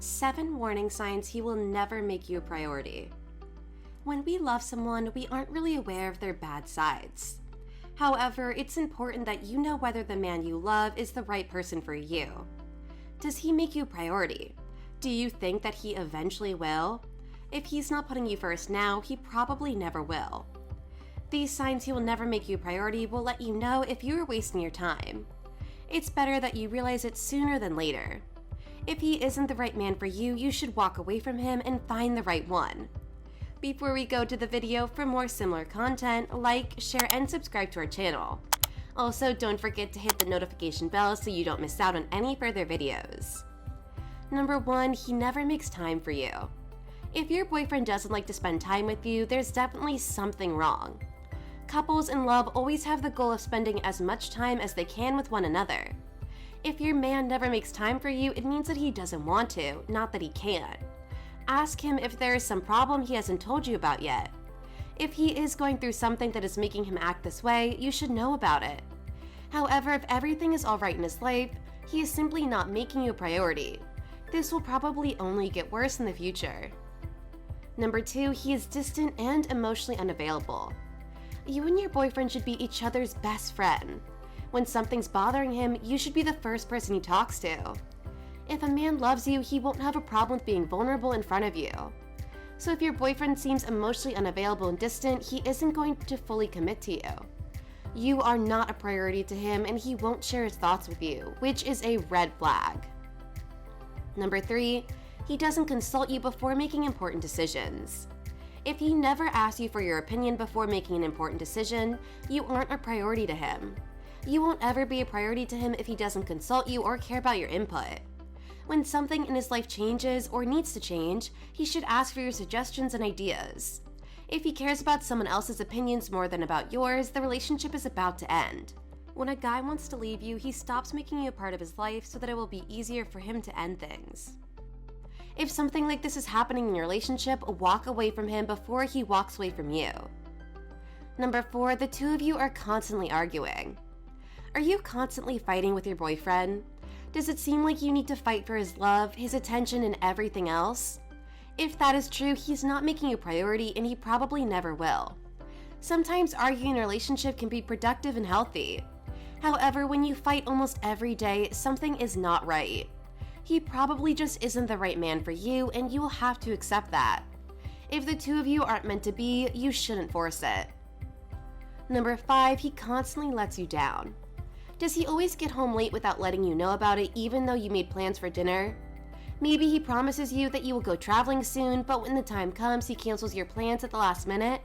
7 warning signs he will never make you a priority. When we love someone, we aren't really aware of their bad sides. However, it's important that you know whether the man you love is the right person for you. Does he make you a priority? Do you think that he eventually will? If he's not putting you first now, he probably never will. These signs he will never make you a priority will let you know if you are wasting your time. It's better that you realize it sooner than later. If he isn't the right man for you, you should walk away from him and find the right one. Before we go to the video, for more similar content, like, share, and subscribe to our channel. Also, don't forget to hit the notification bell so you don't miss out on any further videos. Number 1, he never makes time for you. If your boyfriend doesn't like to spend time with you, there's definitely something wrong. Couples in love always have the goal of spending as much time as they can with one another. If your man never makes time for you, it means that he doesn't want to, not that he can't. Ask him if there is some problem he hasn't told you about yet. If he is going through something that is making him act this way, you should know about it. However, if everything is alright in his life, he is simply not making you a priority. This will probably only get worse in the future. Number 2, he is distant and emotionally unavailable. You and your boyfriend should be each other's best friend. When something's bothering him, you should be the first person he talks to. If a man loves you, he won't have a problem with being vulnerable in front of you. So if your boyfriend seems emotionally unavailable and distant, he isn't going to fully commit to you. You are not a priority to him and he won't share his thoughts with you, which is a red flag. Number 3, he doesn't consult you before making important decisions. If he never asks you for your opinion before making an important decision, you aren't a priority to him. You won't ever be a priority to him if he doesn't consult you or care about your input. When something in his life changes or needs to change, he should ask for your suggestions and ideas. If he cares about someone else's opinions more than about yours, the relationship is about to end. When a guy wants to leave you, he stops making you a part of his life so that it will be easier for him to end things. If something like this is happening in your relationship, walk away from him before he walks away from you. Number 4, the two of you are constantly arguing. Are you constantly fighting with your boyfriend? Does it seem like you need to fight for his love, his attention, and everything else? If that is true, he's not making you a priority and he probably never will. Sometimes arguing in a relationship can be productive and healthy. However, when you fight almost every day, something is not right. He probably just isn't the right man for you and you will have to accept that. If the two of you aren't meant to be, you shouldn't force it. Number 5, he constantly lets you down. Does he always get home late without letting you know about it even though you made plans for dinner? Maybe he promises you that you will go traveling soon, but when the time comes, he cancels your plans at the last minute?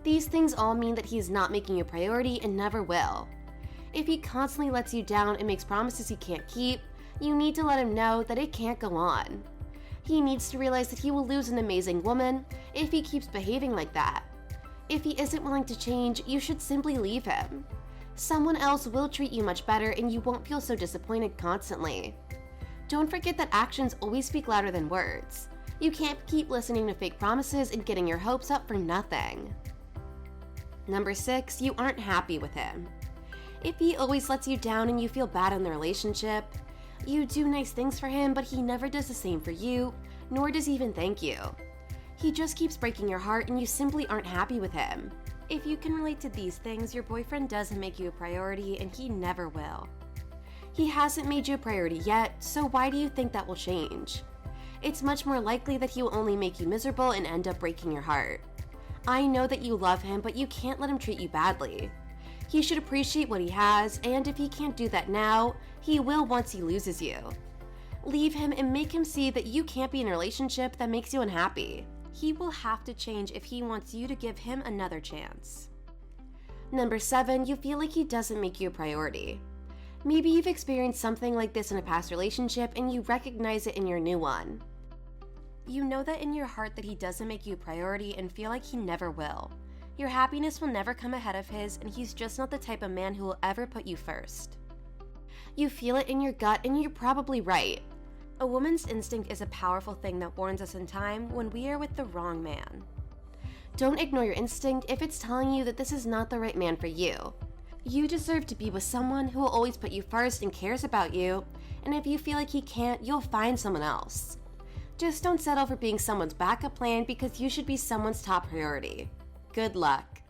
These things all mean that he is not making you a priority and never will. If he constantly lets you down and makes promises he can't keep, you need to let him know that it can't go on. He needs to realize that he will lose an amazing woman if he keeps behaving like that. If he isn't willing to change, you should simply leave him. Someone else will treat you much better and you won't feel so disappointed constantly. Don't forget that actions always speak louder than words. You can't keep listening to fake promises and getting your hopes up for nothing. Number 6, you aren't happy with him. If he always lets you down and you feel bad in the relationship, you do nice things for him, but he never does the same for you, nor does he even thank you. He just keeps breaking your heart and you simply aren't happy with him. If you can relate to these things, your boyfriend doesn't make you a priority and he never will. He hasn't made you a priority yet, so why do you think that will change? It's much more likely that he will only make you miserable and end up breaking your heart. I know that you love him, but you can't let him treat you badly. He should appreciate what he has, and if he can't do that now, he will once he loses you. Leave him and make him see that you can't be in a relationship that makes you unhappy. He will have to change if he wants you to give him another chance. Number 7, you feel like he doesn't make you a priority. Maybe you've experienced something like this in a past relationship and you recognize it in your new one. You know that in your heart that he doesn't make you a priority and feel like he never will. Your happiness will never come ahead of his and he's just not the type of man who will ever put you first. You feel it in your gut and you're probably right. A woman's instinct is a powerful thing that warns us in time when we are with the wrong man. Don't ignore your instinct if it's telling you that this is not the right man for you. You deserve to be with someone who will always put you first and cares about you, and if you feel like he can't, you'll find someone else. Just don't settle for being someone's backup plan because you should be someone's top priority. Good luck.